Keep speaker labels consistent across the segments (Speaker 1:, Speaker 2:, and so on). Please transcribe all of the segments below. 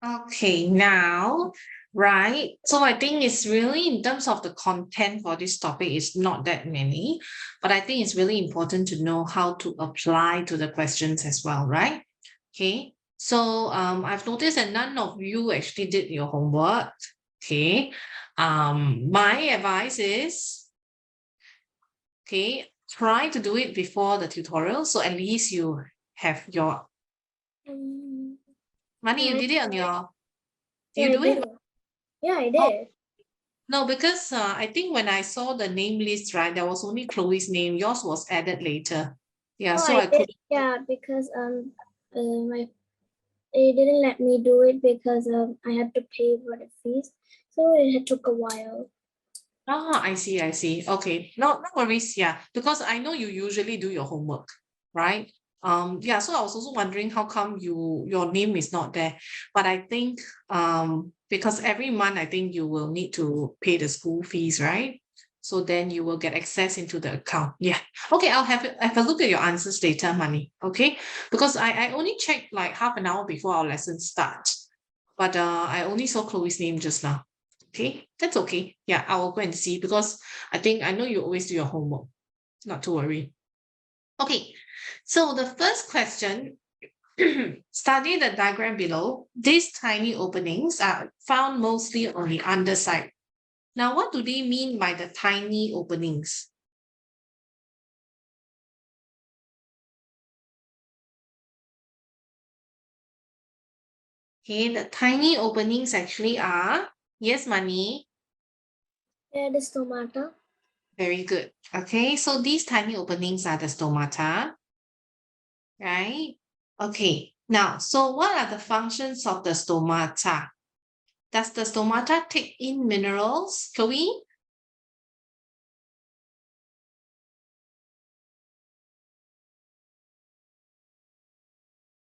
Speaker 1: Okay, now, right. So I think it's really in terms of the content for this topic, it's not that many, but I think it's really important to know how to apply to the questions as well, right? Okay. So I've noticed that none of you actually did your homework. Okay. My advice is, okay, try to do it before the tutorial. So at least you have your money, you did it on your, do
Speaker 2: Yeah,
Speaker 1: you
Speaker 2: I
Speaker 1: do
Speaker 2: did.
Speaker 1: it?
Speaker 2: Yeah, I
Speaker 1: Oh,
Speaker 2: did.
Speaker 1: no, because I think when I saw the name list, right, there was only Chloe's name. Yours was added later. Yeah,
Speaker 2: Oh,
Speaker 1: so
Speaker 2: I
Speaker 1: I
Speaker 2: did.
Speaker 1: could.
Speaker 2: Yeah, because my they didn't let me do it because I had to pay for the fees, so it took a while.
Speaker 1: Ah, I see, I see. Okay, no, no worries. Yeah, because I know you usually do your homework, right? Yeah. So I was also wondering how come your name is not there. But I think because every month I think you will need to pay the school fees, right? So then you will get access into the account. Yeah. Okay, I'll have a look at your answers later, Money. Okay, because I only checked like half an hour before our lesson start, but I only saw Chloe's name just now. Okay, that's okay. Yeah, I will go and see because I think I know you always do your homework. Not to worry. Okay, so the first question, study the diagram below. These tiny openings are found mostly on the underside. Now, what do they mean by the tiny openings? Okay, the tiny openings actually are, yes, Money.
Speaker 2: Yeah, the stomata.
Speaker 1: Very good. Okay, so these tiny openings are the stomata, right? Okay, now, so what are the functions of the stomata? Does the stomata take in minerals, Chloe?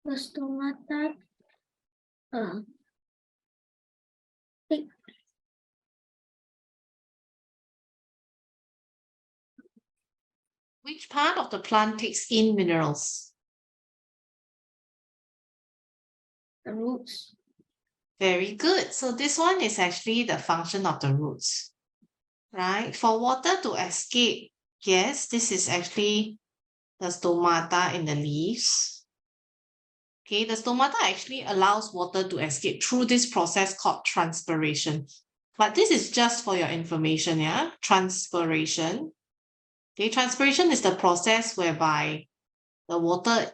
Speaker 2: The stomata. Uh, take
Speaker 1: Which part of the plant takes in minerals?
Speaker 2: the roots.
Speaker 1: Very good. So this one is actually the function of the roots, right? For water to escape, yes, this is actually the stomata in the leaves. Okay, the stomata actually allows water to escape through this process called transpiration. But this is just for your information, yeah? Transpiration. Okay, transpiration is the process whereby the water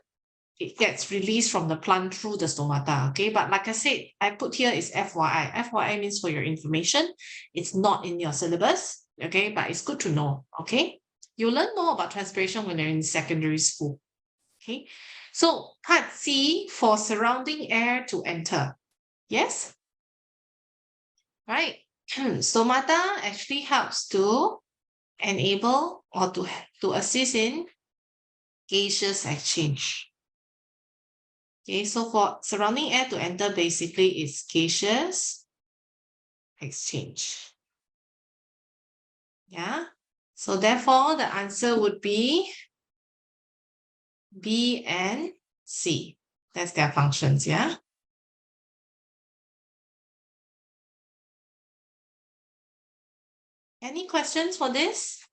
Speaker 1: it gets released from the plant through the stomata. Okay, but like I said, I put here is FYI. FYI means for your information. It's not in your syllabus. Okay, but it's good to know. Okay, you'll learn more about transpiration when you're in secondary school. Okay, so part C for surrounding air to enter. Yes, right. Stomata actually helps to enable or to assist in gaseous exchange. Okay, so for surrounding air to enter, basically is gaseous exchange. Yeah. So therefore, the answer would be B and C. That's their functions. Yeah. Any questions for this?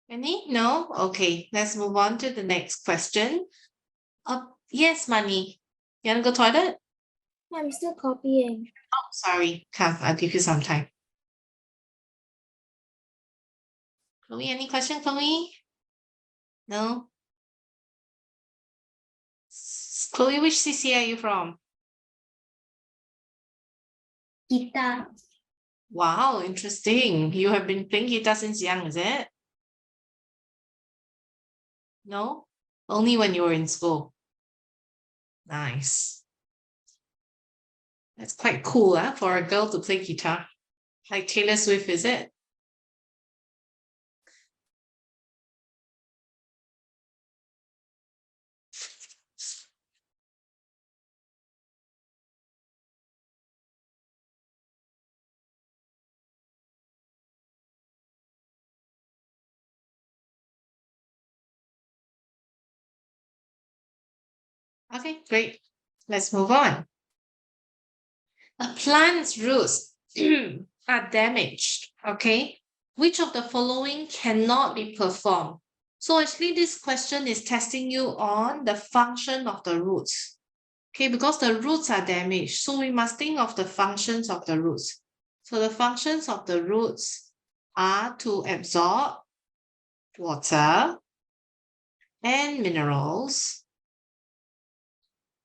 Speaker 1: Any? No? Okay, let's move on to the next question. Yes, Money. You want to go toilet?
Speaker 2: I'm still copying.
Speaker 1: Oh, sorry. Come, I'll give you some time. Chloe, any question, Chloe? No? Chloe, which CC are you from?
Speaker 2: Guitar.
Speaker 1: Wow, interesting. You have been playing guitar since young, is it? No? Only when you were in school. Nice. That's quite cool, huh? For a girl to play guitar. Like Taylor Swift, is it? Okay, great. Let's move on. A plant's roots are damaged, okay? Which of the following cannot be performed? So actually this question is testing you on the function of the roots. Okay, because the roots are damaged, so we must think of the functions of the roots. So the functions of the roots are to absorb water and minerals,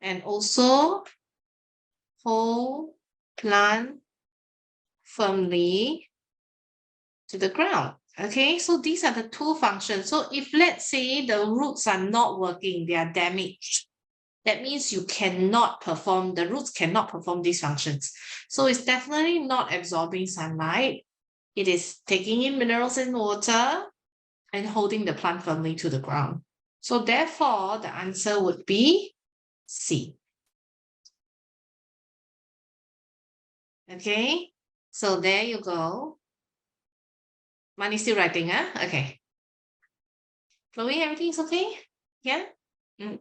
Speaker 1: and also hold plant firmly to the ground. Okay, so these are the two functions. So if let's say the roots are not working, they are damaged, that means you cannot perform, the roots cannot perform these functions. So it's definitely not absorbing sunlight. It is taking in minerals and water and holding the plant firmly to the ground. So therefore, the answer would be C. Okay, so there you go. Money still writing, huh? Okay. Chloe, everything's okay? Yeah? Mm.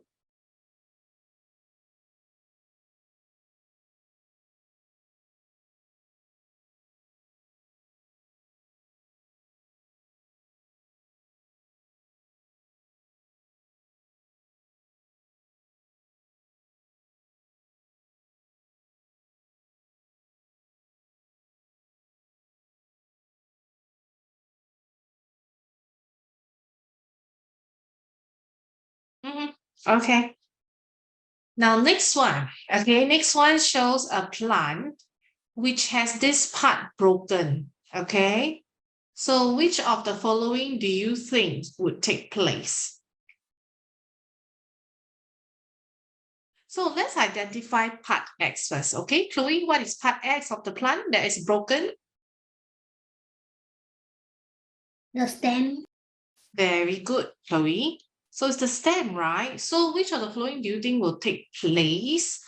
Speaker 1: Okay. Now, next one. Okay, next one shows a plant which has this part broken. Okay. So which of the following do you think would take place? So let's identify part X first. Okay, Chloe, what is part X of the plant that is broken?
Speaker 2: The stem.
Speaker 1: Very good, Chloe. So it's the stem, right? So which of the following do you think will take place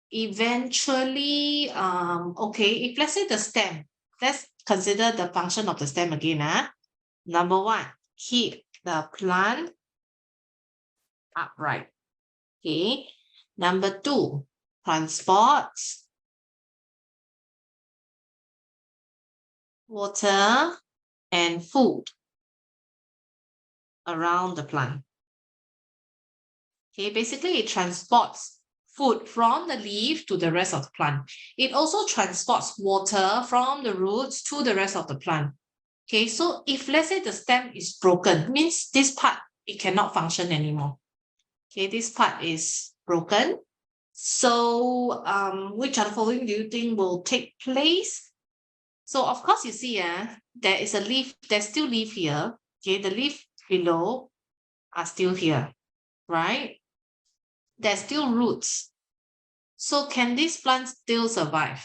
Speaker 1: eventually? Okay, if let's say the stem, let's consider the function of the stem again. Number one, keep the plant upright. Okay. Number two, transport water and food around the plant. Okay, basically it transports food from the leaf to the rest of the plant. It also transports water from the roots to the rest of the plant. Okay, so if let's say the stem is broken, means this part, it cannot function anymore. Okay, this part is broken. So which of the following do you think will take place? So of course you see there is a leaf, there's still leaf here. Okay, the leaf below are still here, right? There's still roots. So can this plant still survive?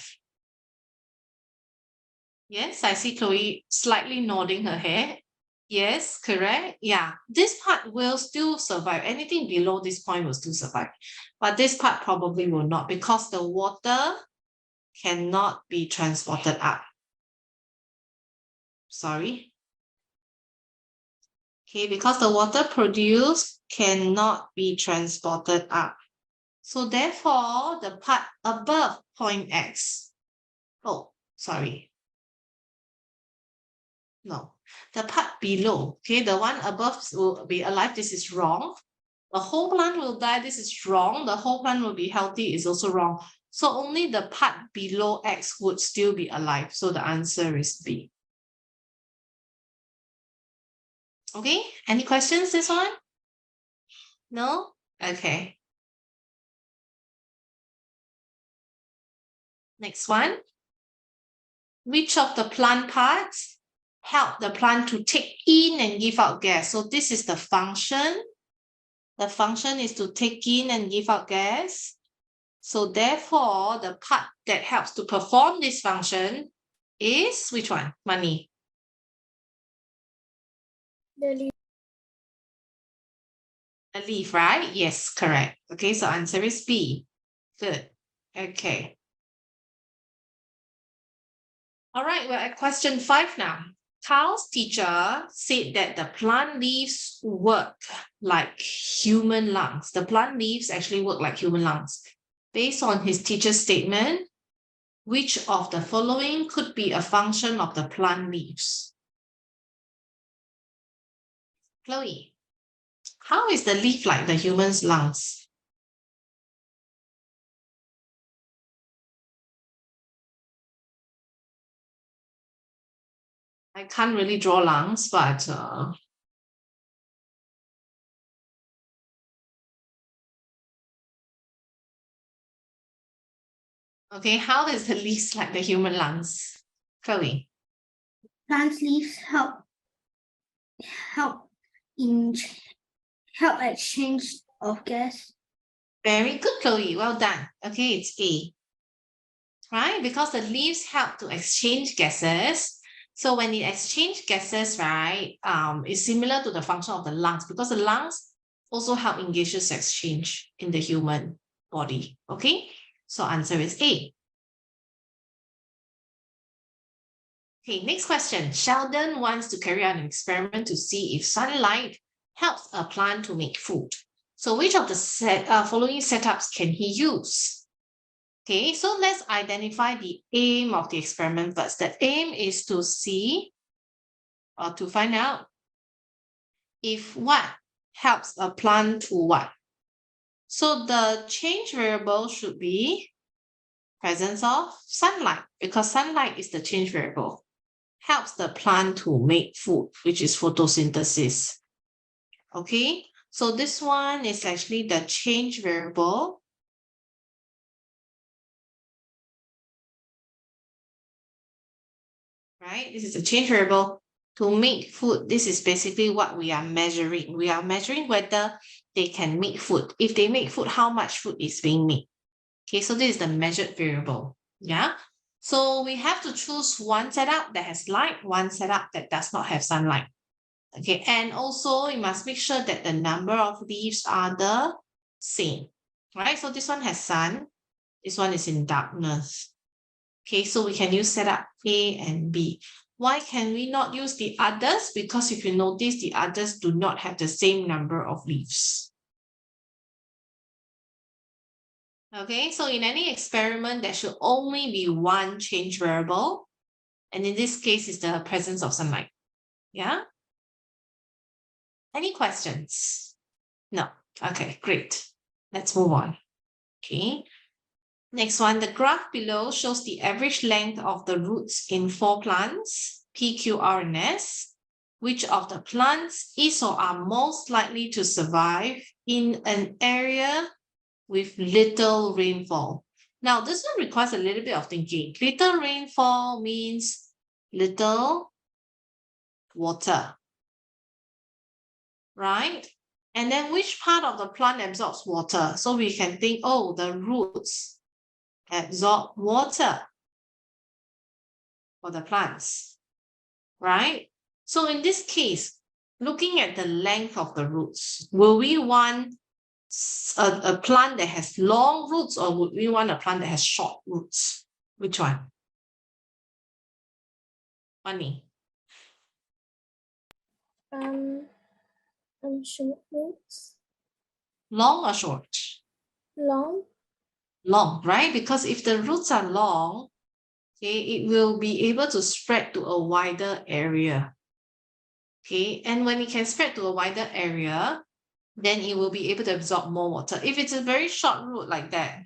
Speaker 1: Yes, I see Chloe slightly nodding her head. Yes, correct. Yeah, this part will still survive. Anything below this point will still survive. But this part probably will not because the water cannot be transported up. Sorry. Okay, because the water produced cannot be transported up. So therefore, the part above point X. Oh, sorry. No, the part below, okay, the one above will be alive. This is wrong. The whole plant will die. This is wrong. The whole plant will be healthy is also wrong. So only the part below X would still be alive. So the answer is B. Okay, any questions this one? No? Okay. Next one. Which of the plant parts help the plant to take in and give out gas? So this is the function. The function is to take in and give out gas. So therefore, the part that helps to perform this function is which one? Money.
Speaker 2: The leaf.
Speaker 1: A leaf, right? Yes, correct. Okay, so answer is B. Good. Okay. All right, we're at question 5 now. Carl's teacher said that the plant leaves work like human lungs. The plant leaves actually work like human lungs. Based on his teacher's statement, Which of the following could be a function of the plant leaves? Chloe, how is the leaf like the human's lungs? I can't really draw lungs, but okay, how is the leaves like the human lungs? Chloe.
Speaker 2: Plant leaves help exchange of gas.
Speaker 1: Very good, Chloe. Well done. Okay, it's A. Right? Because the leaves help to exchange gases. So when it exchange gases, right, it's similar to the function of the lungs because the lungs also help in gaseous exchange in the human body. Okay, so answer is A. Okay, next question. Sheldon wants to carry out an experiment to see if sunlight helps a plant to make food. So which of the following setups can he use? Okay, so let's identify the aim of the experiment first. The aim is to see or to find out if what helps a plant to what. So the change variable should be presence of sunlight because sunlight is the change variable. Helps the plant to make food, which is photosynthesis. Okay, so this one is actually the change variable. Right, this is a change variable to make food. This is basically what we are measuring. We are measuring whether they can make food. If they make food, how much food is being made. Okay, so this is the measured variable. Yeah. So we have to choose one setup that has light, one setup that does not have sunlight. Okay, and also you must make sure that the number of leaves are the same. Right, so this one has sun, this one is in darkness. Okay, so we can use setup A and B. Why can we not use the others? Because if you notice, the others do not have the same number of leaves. Okay, so in any experiment, there should only be one change variable. And in this case, it's the presence of sunlight. Yeah? Any questions? No. Okay, great. Let's move on. Okay. Next one, the graph below shows the average length of the roots in 4 plants, P, Q, R, and S. Which of the plants is or are most likely to survive in an area with little rainfall? Now, this one requires a little bit of thinking. Little rainfall means little water, right? And then which part of the plant absorbs water? So we can think, oh, the roots absorb water for the plants, right? So in this case, looking at the length of the roots, will we want a plant that has long roots or would we want a plant that has short roots? Which one? Funny.
Speaker 2: Short roots.
Speaker 1: Long or short?
Speaker 2: Long.
Speaker 1: Long, right? Because if the roots are long, okay, it will be able to spread to a wider area. Okay, and when it can spread to a wider area, then it will be able to absorb more water. If it's a very short root like that,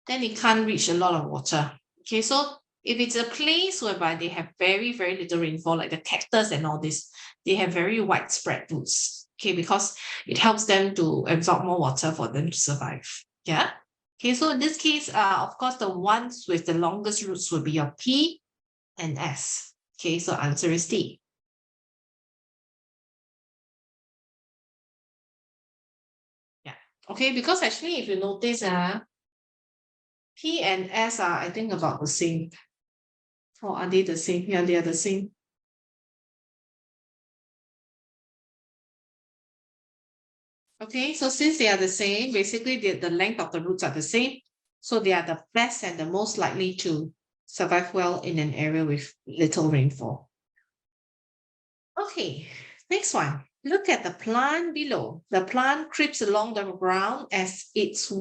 Speaker 1: then it can't reach a lot of water. Okay, so if it's a place whereby they have very, very little rainfall, like the cactus and all this, they have very widespread roots. Okay, because it helps them to absorb more water for them to survive. Yeah. Okay, so in this case, of course, the ones with the longest roots will be your P and S. Okay, so answer is D. Yeah. Okay, because actually, if you notice, P and S are, I think, about the same. Or are they the same? Yeah, they are the same. Okay, so since they are the same, basically the length of the roots are the same. So they are the best and the most likely to survive well in an area with little rainfall. Okay, next one. Look at the plant below. The plant creeps along the ground as its